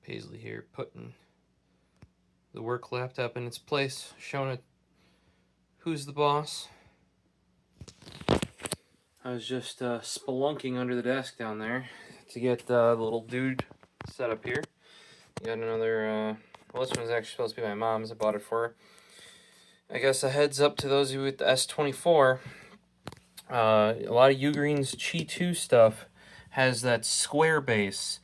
Paisley here, putting the work laptop in its place, showing it who's the boss. I was just spelunking under the desk down there to get the little dude set up here. Got another, well, this one's actually supposed to be my mom's. I bought it for her. I guess a heads up to those of you with the S24. A lot of Ugreen's Qi 2 stuff has that square base.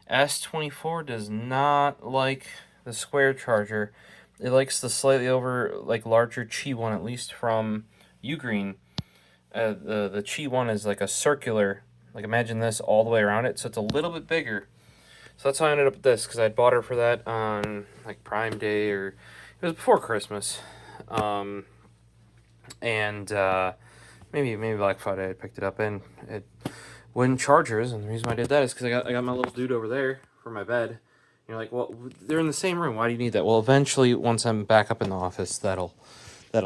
S24 does not like the square charger. It likes the slightly over, like, larger Qi one, at least from Ugreen. The Qi one is like a circular, like imagine this all the way around it, so it's a little bit bigger. So that's how I ended up with this, because I bought her for that on like Prime Day, or it was before Christmas. Maybe Black Friday I picked it up, and it wouldn't chargers, and the reason why I did that is because I got my little dude over there for my bed. You're like, well, they're in the same room. Why do you need that? Well, eventually, once I'm back up in the office, that'll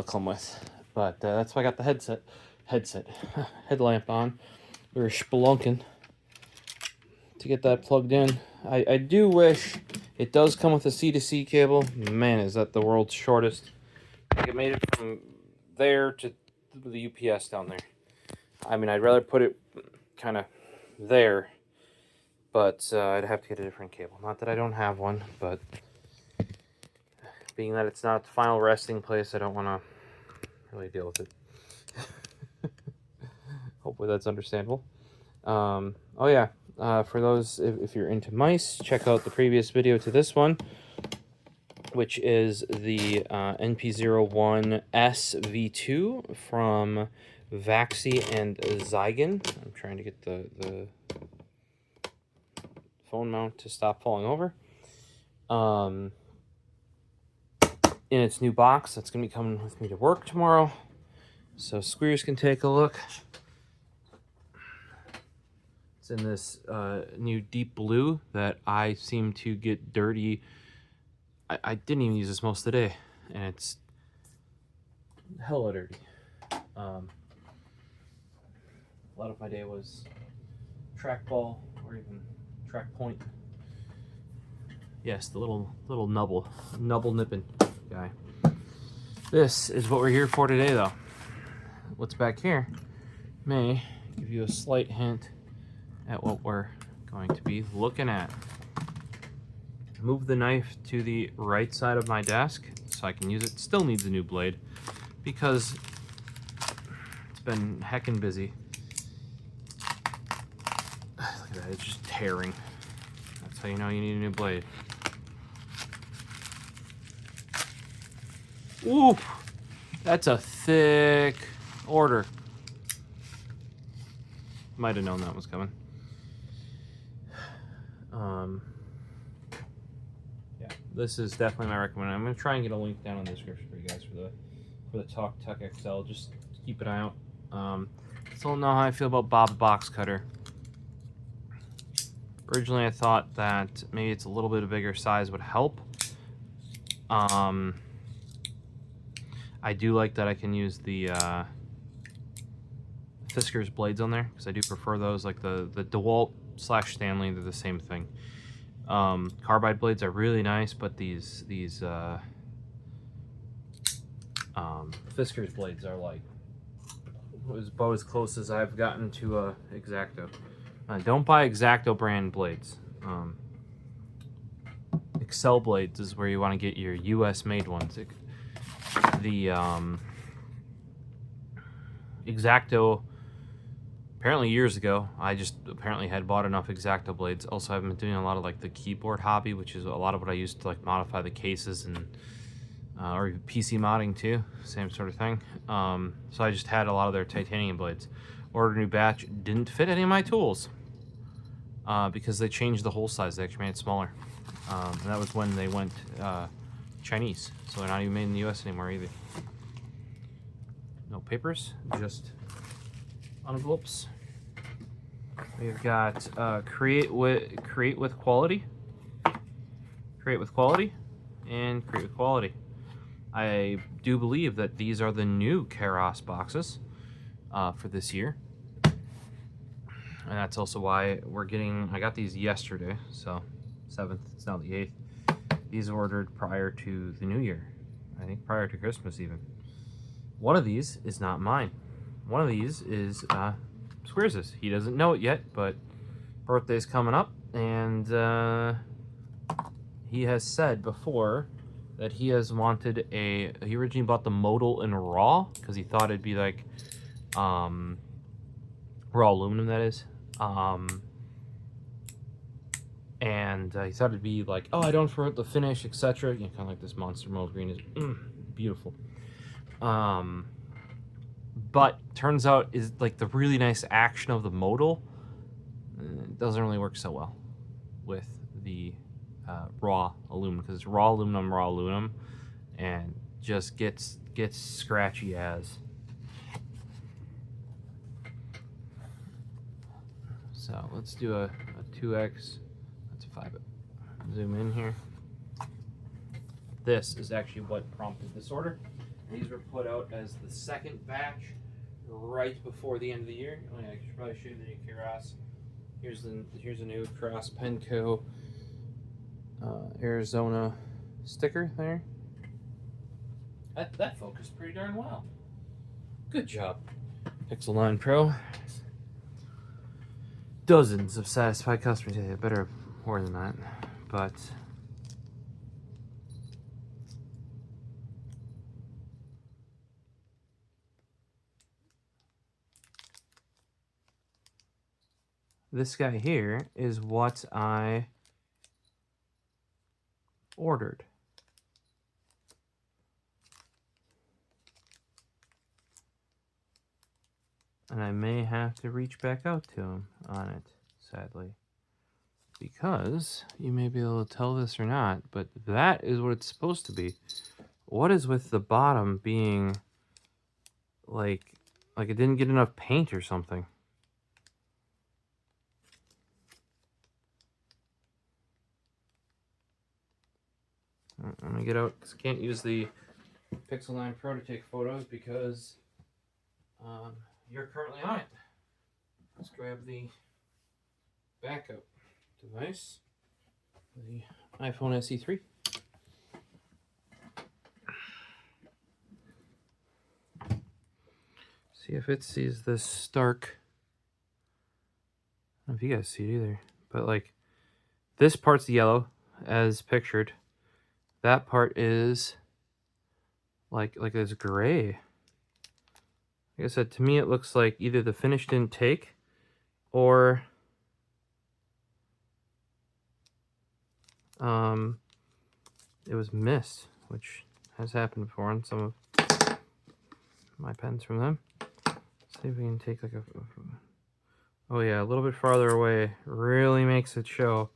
come with. But that's why I got the headlamp on. We were spelunking to get that plugged in. I do wish it does come with a C-to-C cable. Man, is that the world's shortest. Like, it made it from there to the UPS down there. I mean, I'd rather put it kind of there, but I'd have to get a different cable. Not that I don't have one, but being that it's not the final resting place, I don't want to really deal with it. Hopefully that's understandable. Oh yeah, for those, if you're into mice, check out the previous video to this one, which is the NP01 SV2 from Vaxi and Zygon. I'm trying to get the phone mount to stop falling over. In its new box, that's going to be coming with me to work tomorrow, so Squeers can take a look. It's in this new deep blue that I seem to get dirty. I didn't even use this most of the day, and it's hella dirty. A lot of my day was trackball or even track point. Yes, the little nubble nipping guy. This is what we're here for today, though. What's back here may give you a slight hint at what we're going to be looking at. Move the knife to the right side of my desk so I can use it. Still needs a new blade because it's been heckin' busy. Look at that, it's just tearing. That's how you know you need a new blade. Ooh, that's a thick order. Might have known that was coming. Yeah, this is definitely my recommendation. I'm gonna try and get a link down in the description for you guys for the Talk Tuck XL. Just keep an eye out. Still don't know how I feel about Bob Box Cutter. Originally, I thought that maybe it's a little bit of bigger size would help. I do like that I can use the Fisker's blades on there, because I do prefer those. Like the DeWalt / Stanley, they're the same thing. Carbide blades are really nice, but these Fisker's blades are like about as close as I've gotten to X-Acto. Don't buy X-Acto brand blades. Excel blades is where you want to get your US made ones. The X-Acto, apparently years ago, I just apparently had bought enough X-Acto blades. Also, I've been doing a lot of like the keyboard hobby, which is a lot of what I used to like modify the cases and or PC modding too, same sort of thing. So I just had a lot of their titanium blades. Ordered a new batch, didn't fit any of my tools because they changed the hole size. They actually made it smaller. And that was when they went Chinese, so they're not even made in the US anymore either. No papers, just envelopes. We've got create with quality, create with quality, and create with quality. I do believe that these are the new Keros boxes for this year, and that's also why we're getting. I got these yesterday, so 7th. It's now the 8th. These ordered prior to the New Year. I think prior to Christmas even. One of these is not mine. One of these is Squares'. He doesn't know it yet, but birthday's coming up, and he has said before that he has wanted he originally bought the modal in raw because he thought it'd be like raw aluminum, that is. And he thought it'd be like, oh, I don't forget the finish, etc. You know, kind of like this Monster Mold Green is beautiful. But turns out is like the really nice action of the modal doesn't really work so well with the raw aluminum, because it's raw aluminum, and just gets scratchy as. So let's do a 2x. That's a 5. Zoom in here. This is actually what prompted this order. These were put out as the second batch right before the end of the year. Oh yeah, I should probably show you the new Keras. Here's a new Keras Penco Arizona sticker there. That focused pretty darn well. Good job, Pixel 9 Pro. Dozens of satisfied customers. Yeah, better more than that, but this guy here is what I ordered. And I may have to reach back out to him on it, sadly. Because you may be able to tell this or not, but that is what it's supposed to be. What is with the bottom being like it didn't get enough paint or something? Let me get out, because I can't use the Pixel 9 Pro to take photos because you're currently on it. Let's grab the backup device, the iPhone SE3. See if it sees this stark. I don't know if you guys see it either, but like this part's yellow as pictured. That part is like this gray. Like I said, to me it looks like either the finish didn't take or it was missed, which has happened before on some of my pens from them. Let's see if we can take like a... Oh yeah, a little bit farther away really makes it show.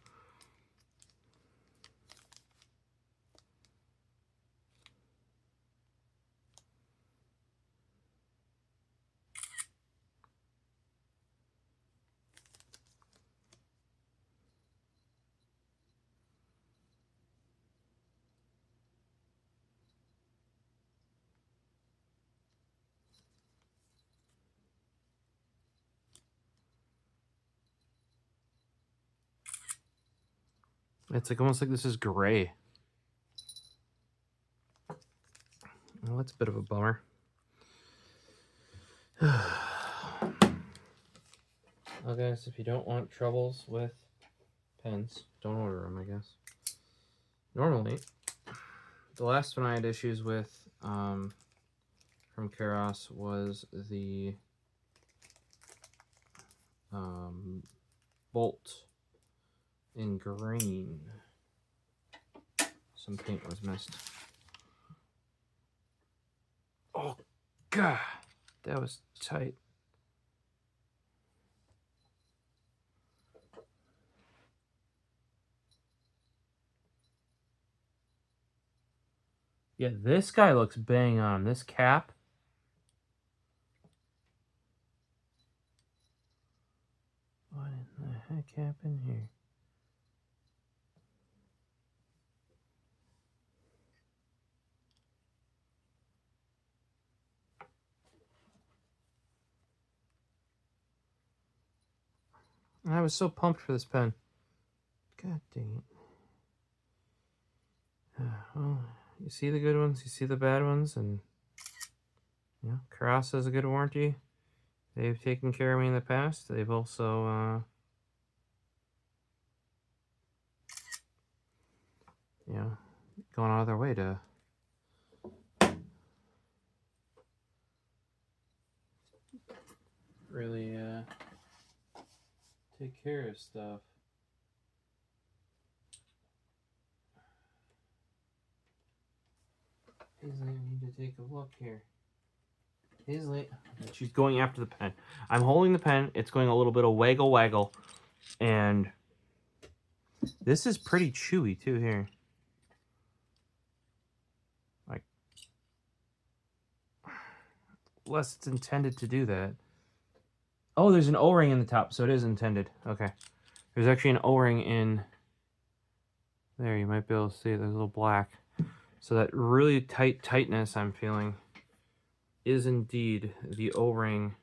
It's like almost like this is gray. Well, that's a bit of a bummer. Well, guys, if you don't want troubles with pens, don't order them, I guess. Normally, the last one I had issues with from Keras was the bolt in green. Some paint was missed. Oh god, that was tight. Yeah, this guy looks bang on. This cap. What in the heck happened here? I was so pumped for this pen. God dang it. You see the good ones, you see the bad ones, and you know, Karas has a good warranty. They've taken care of me in the past. They've also, you know, gone out of their way to really take care of stuff. Paisley, I need to take a look here. Paisley, she's going after the pen. I'm holding the pen. It's going a little bit of waggle waggle, and this is pretty chewy too here. Like, unless it's intended to do that. Oh, there's an O-ring in the top, so it is intended. Okay. There's actually an O-ring in there. You might be able to see it. There's a little black. So that really tight tightness I'm feeling is indeed the O-ring.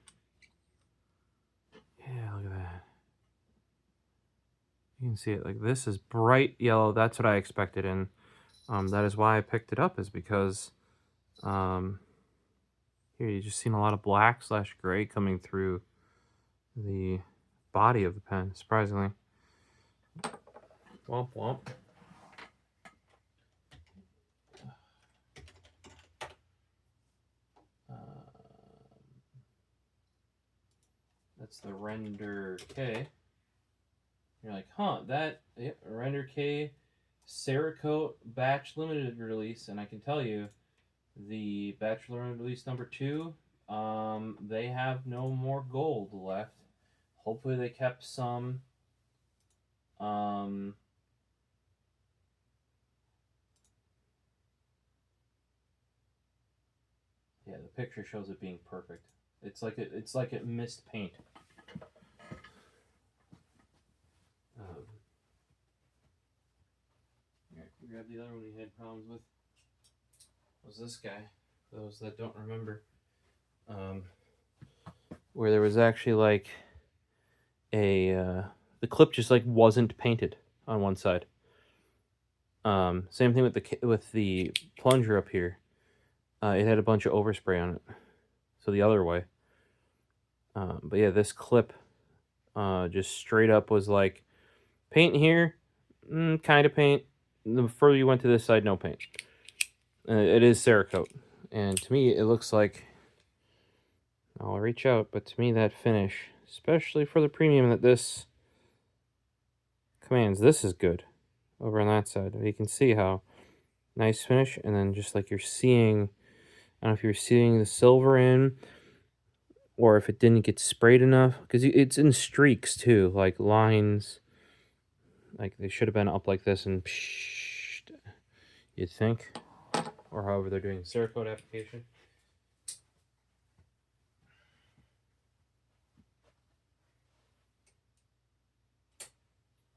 Yeah, look at that. You can see it. Like, this is bright yellow. That's what I expected, and that is why I picked it up, is because here you just seen a lot of black / gray coming through the body of the pen, surprisingly. Womp womp. That's the Render K. You're like, huh, that, yep, Render K Cerakote batch limited release, and I can tell you, the batch limited release number 2, they have no more gold left. Hopefully they kept some. Yeah, the picture shows it being perfect. It's like it missed paint. Grab the other one we had problems with. Was this guy? For those that don't remember, where there was actually like a the clip just like wasn't painted on one side. Same thing with the plunger up here. It had a bunch of overspray on it, so the other way. But yeah, this clip just straight up was like paint here, kind of paint. The further you went to this side, no paint. It is Cerakote, and to me it looks like, I'll reach out, but to me that finish, especially for the premium that this commands, this is good over on that side. You can see how nice finish, and then just like you're seeing, I don't know if you're seeing the silver in, or if it didn't get sprayed enough, because it's in streaks too, like lines, like they should have been up like this, and psh, you'd think, or however they're doing the Cerakote application.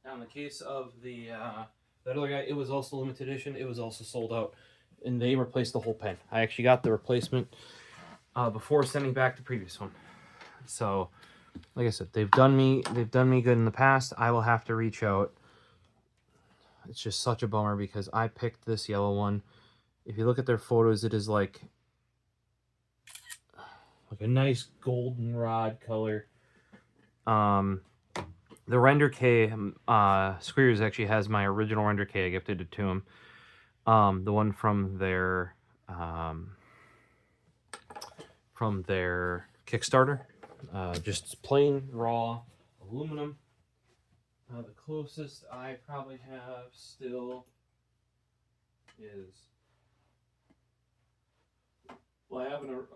Now in the case of the that other guy, it was also limited edition. It was also sold out, and they replaced the whole pen. I actually got the replacement before sending back the previous one. So, like I said, they've done me good in the past. I will have to reach out. It's just such a bummer because I picked this yellow one. If you look at their photos, it is like a nice goldenrod color. The Render K, Squeers actually has my original Render K. I gifted it to him. The one from their Kickstarter. Just plain raw aluminum. The closest I probably have still is, well, I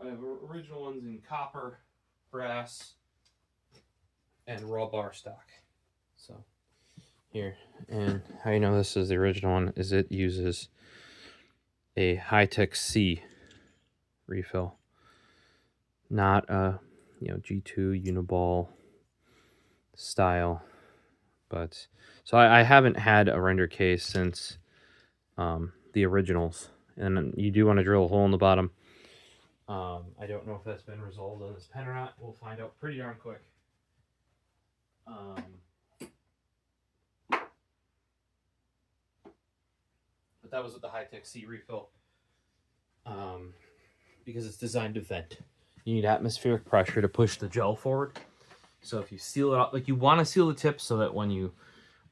have original ones in copper, brass, and raw bar stock. So here, and how you know this is the original one is it uses a Hi-Tec-C refill, not a G2 Uniball style. But so I haven't had a Render case since the originals, and you do want to drill a hole in the bottom. I don't know if that's been resolved on this pen or not. We'll find out pretty darn quick. But that was with the Hi-Tec-C refill. because it's designed to vent. You need atmospheric pressure to push the gel forward. So if you seal it out, like you want to seal the tip so that when you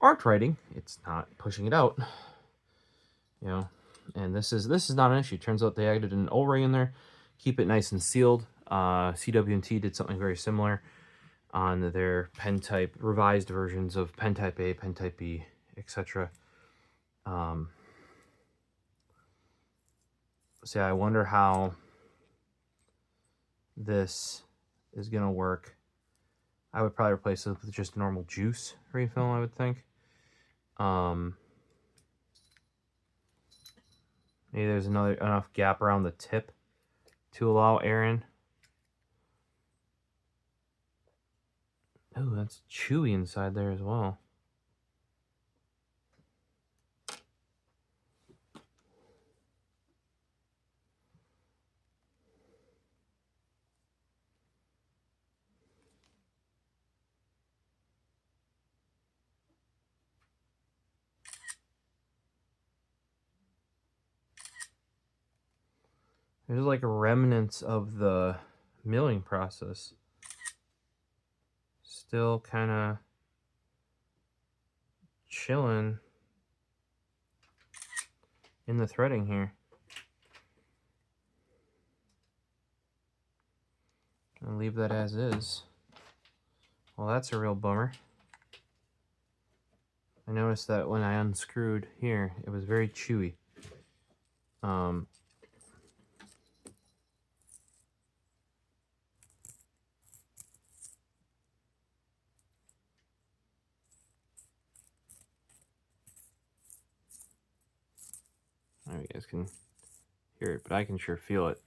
aren't writing, it's not pushing it out. You know, and this is not an issue. Turns out they added an O-ring in there, keep it nice and sealed. CW&T did something very similar on their pen type, revised versions of pen type A, pen type B, etc. So yeah, I wonder how this is gonna work. I would probably replace it with just normal juice refill, I would think. Maybe there's enough gap around the tip to allow air in. Oh, that's chewy inside there as well. There's like remnants of the milling process. Still kind of chilling in the threading here. I'll leave that as is. Well, that's a real bummer. I noticed that when I unscrewed here, it was very chewy. You guys can hear it, but I can sure feel it.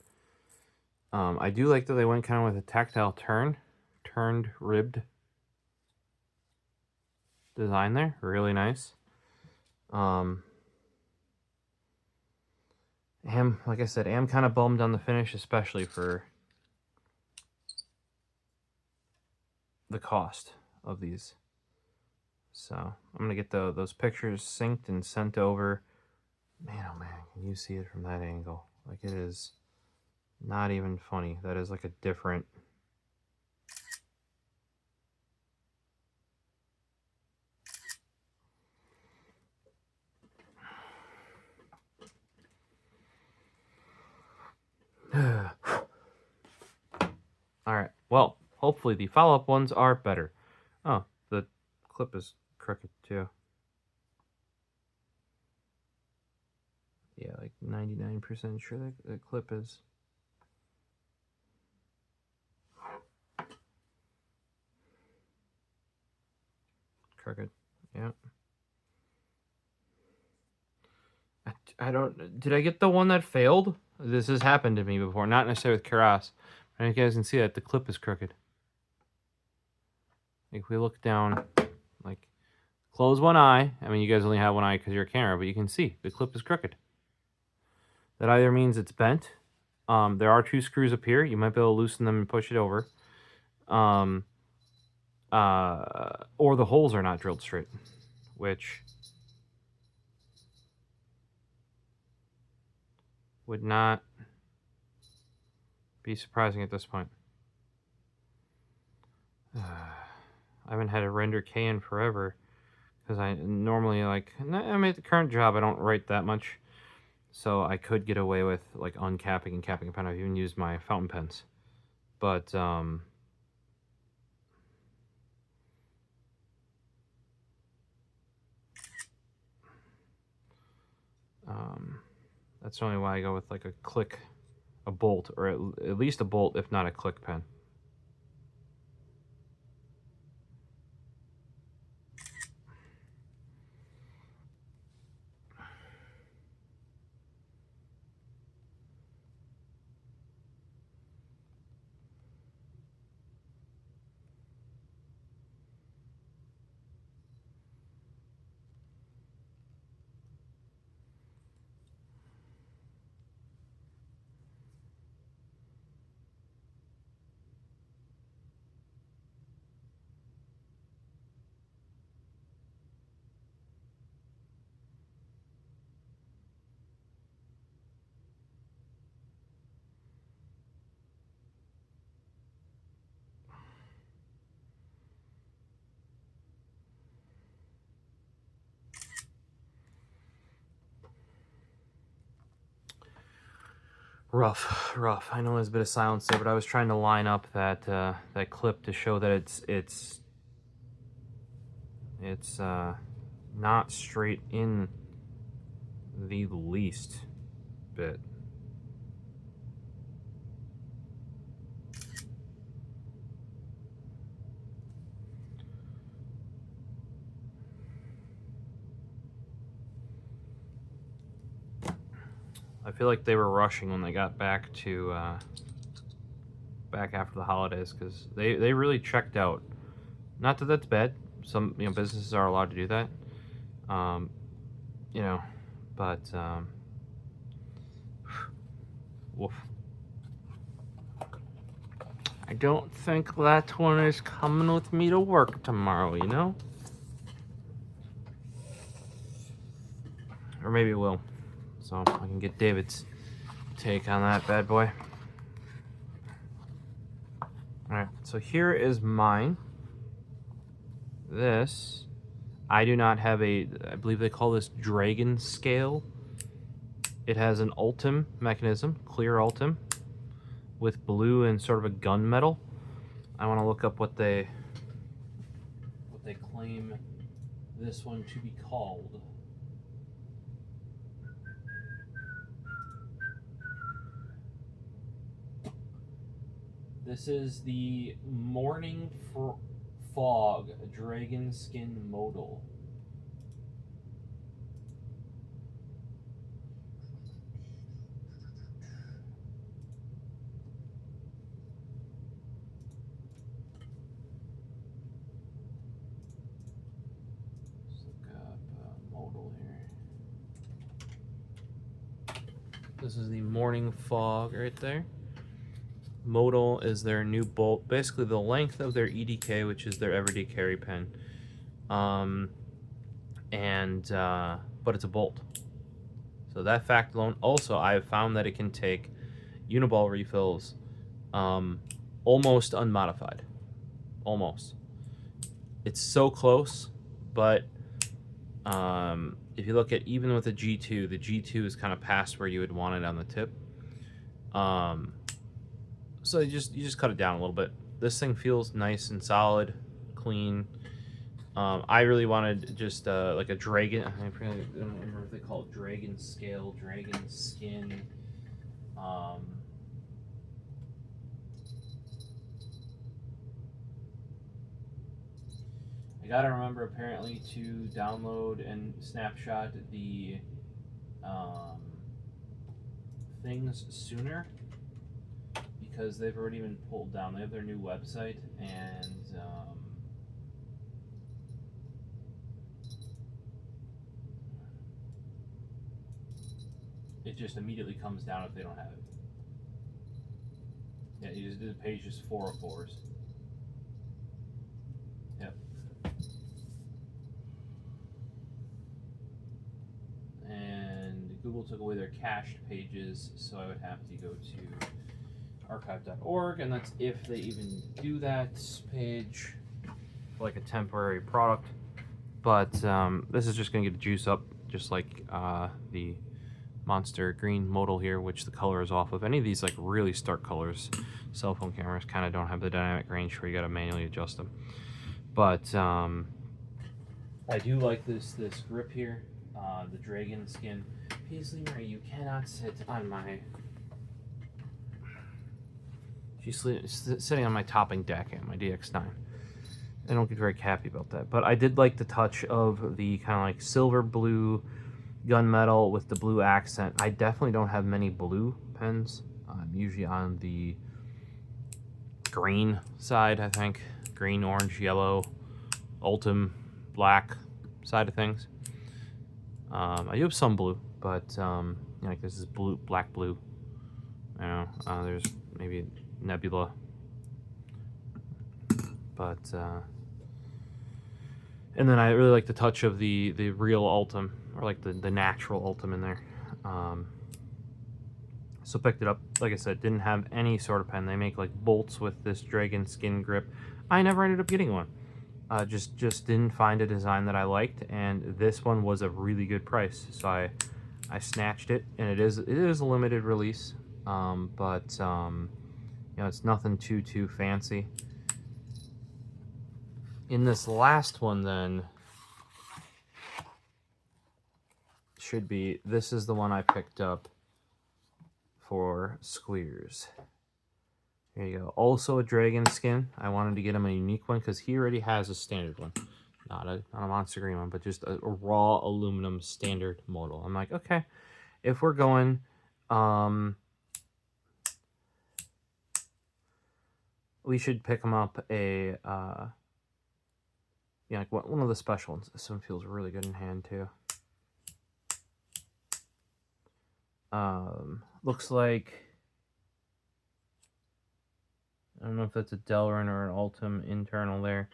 I do like that they went kind of with a tactile turned ribbed design there. Really nice. Like I said, am kind of bummed on the finish, especially for the cost of these. So I'm gonna get those pictures synced and sent over. Man, oh man, can you see it from that angle? Like, it is not even funny. That is like a different... Alright, well, hopefully the follow-up ones are better. Oh, the clip is crooked too. Yeah, like 99% sure that the clip is. Crooked, yeah. I don't... Did I get the one that failed? This has happened to me before, not necessarily with Karas. But you guys can see that the clip is crooked. If we look down, like, close one eye. I mean, you guys only have one eye because you're a camera, but you can see the clip is crooked. That either means it's bent. There are two screws up here. You might be able to loosen them and push it over. Or the holes are not drilled straight, which would not be surprising at this point. I haven't had a render K in forever because I normally, like, I mean, at the current job I don't write that much, so I could get away with like uncapping and capping a pen. I've even used my fountain pens, but that's the only why I go with like a bolt, or at least a bolt, if not a click pen. Rough, rough. I know there's a bit of silence there, but I was trying to line up that that clip to show that it's not straight in the least bit. I feel like they were rushing when they got back to back after the holidays, because they really checked out. Not that that's bad. Some businesses are allowed to do that. But woof. I don't think that one is coming with me to work tomorrow, Or maybe it will. So I can get David's take on that bad boy. Alright, so here is mine. This, I do not have I believe they call this Dragon Scale. It has an Ultim mechanism, clear Ultim, with blue and sort of a gunmetal. I want to look up what they claim this one to be called. This is the Morning Fog Dragonskin modal. Let's look up modal here. This is the Morning Fog right there. Modal is their new bolt, basically the length of their EDK, which is their everyday carry pen, but it's a bolt. So that fact alone. Also, I have found that it can take Uniball refills, almost unmodified, almost. It's so close, but if you look at even with the G2 is kind of past where you would want it on the tip. So you just cut it down a little bit. This thing feels nice and solid, clean. I really wanted just like a dragon. I don't remember if they call it Dragon Scale, Dragon Skin. I gotta remember apparently to download and snapshot the things sooner, because they've already been pulled down. They have their new website, and it just immediately comes down if they don't have it. Yeah, you just did the page just 404s. Yep. And Google took away their cached pages, so I would have to go to archive.org, and that's if they even do that page for like a temporary product. But this is just going to get the juice up, just like the Monster Green modal here, which the color is off of. Any of these like really stark colors, cell phone cameras kind of don't have the dynamic range where you got to manually adjust them. But I do like this grip here, the Dragonskin. Paisley Marie, you cannot sit on my... She's sitting on my topping deck at my DX9. I don't get very happy about that. But I did like the touch of the kind of like silver blue gunmetal with the blue accent. I definitely don't have many blue pens. I'm usually on the green side, I think. Green, orange, yellow, Ultim, black side of things. I do have some blue, but like this is blue, black blue. There's maybe Nebula, but and then I really like the touch of the real Ultim, or like the natural Ultim in there. So picked it up. Like I said, didn't have any sort of pen. They make like bolts with this dragon skin grip. I never ended up getting one. Just didn't find a design that I liked, and this one was a really good price. So I snatched it, and it is a limited release. But you know, it's nothing too fancy. In this last one, then, should be, this is the one I picked up for Squeers. There you go. Also a Dragonskin. I wanted to get him a unique one because he already has a standard one. Not a monster green one, but just a raw aluminum standard model. I'm like, okay, if we're going, we should pick him up a, yeah, like one of the special ones. This one feels really good in hand too. Looks like, I don't know if that's a Delrin or an Ultim internal there.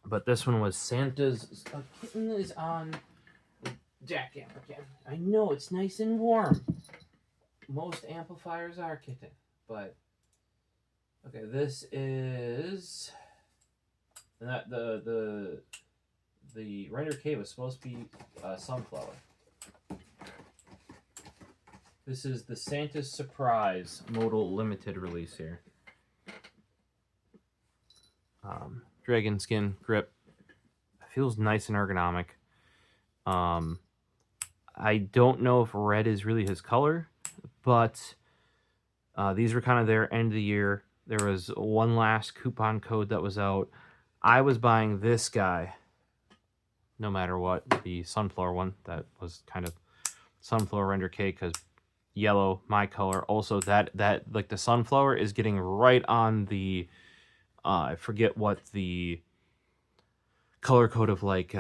But this one was Santa's. A kitten is on jackhammer again. I know, it's nice and warm. Most amplifiers are kitten. But, okay, this is... And that, the Render K was supposed to be Sunflower. This is the Santa's Surprise modal limited release here. Dragonskin grip. Feels nice and ergonomic. I don't know if red is really his color, but these were kind of their end of the year. There was one last coupon code that was out. I was buying this guy, no matter what, the Sunflower one. That was kind of Sunflower Render K because yellow, my color. Also, that like the Sunflower is getting right on the, I forget what the color code of like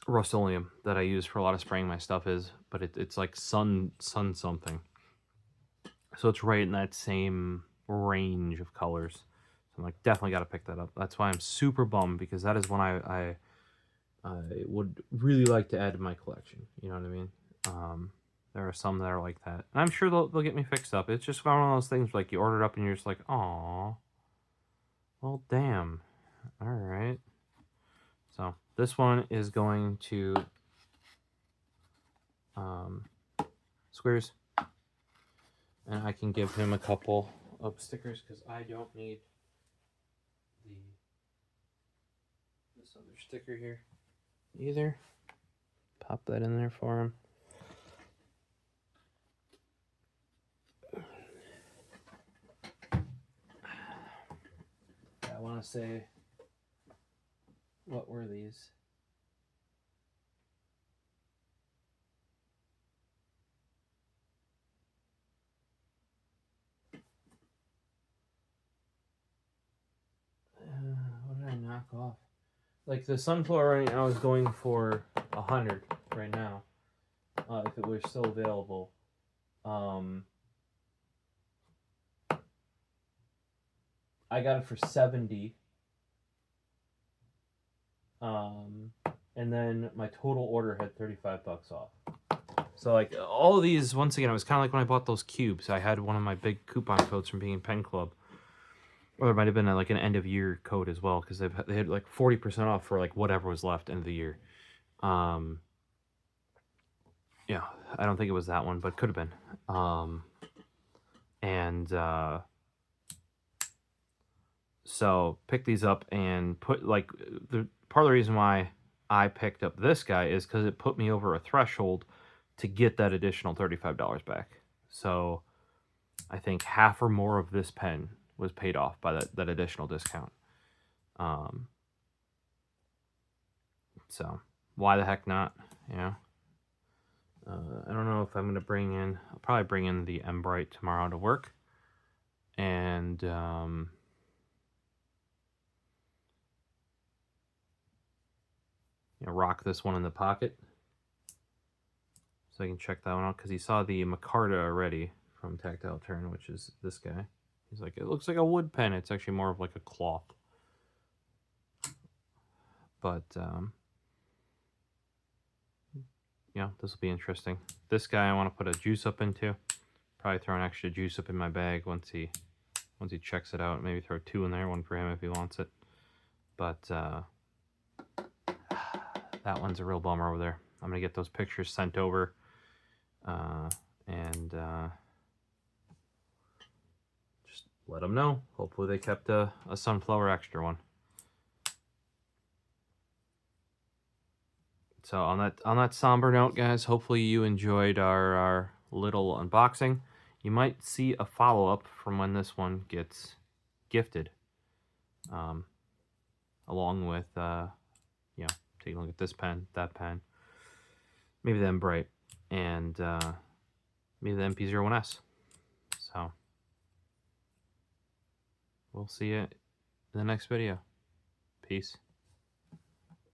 Rust-Oleum that I use for a lot of spraying my stuff is, but it's like sun something. So it's right in that same range of colors. So I'm like, definitely got to pick that up. That's why I'm super bummed, because that is one I would really like to add to my collection. You know what I mean? There are some that are like that. And I'm sure they'll get me fixed up. It's just one of those things like you order it up and you're just like, aw, well, damn. All right. So this one is going to Squares. And I can give him a couple of stickers because I don't need this other sticker here either. Pop that in there for him. I want to say, what were these? What did I knock off? Like the Sunflower right now is going for 100 right now. If it was still available. I got it for 70. And then my total order had 35 bucks off. So like all of these, once again, it was kind of like when I bought those cubes. I had one of my big coupon codes from being in Pen Club. Or it might have been like an end of year code as well, because they had like 40% off for like whatever was left end of the year. Yeah, I don't think it was that one, but could have been. So pick these up and put like the part of the reason why I picked up this guy is because it put me over a threshold to get that additional $35 back. So I think half or more of this pen was paid off by that additional discount. So why the heck not? You know, I don't know if I'm gonna I'll probably bring in the Embright tomorrow to work, and you know, rock this one in the pocket so I can check that one out, because he saw the Micarta already from Tactile Turn, which is this guy. He's like, it looks like a wood pen. It's actually more of like a cloth. But yeah, this will be interesting. This guy I want to put a juice up into. Probably throw an extra juice up in my bag once he checks it out. Maybe throw 2 in there, 1 for him if he wants it. But that one's a real bummer over there. I'm gonna get those pictures sent over, and just let them know. Hopefully they kept a sunflower extra one. So on that somber note, guys, hopefully you enjoyed our little unboxing. You might see a follow-up from when this one gets gifted, along with you know, take a look at this pen, that pen, maybe the Bright, and maybe the MP01S. So we'll see you in the next video. Peace.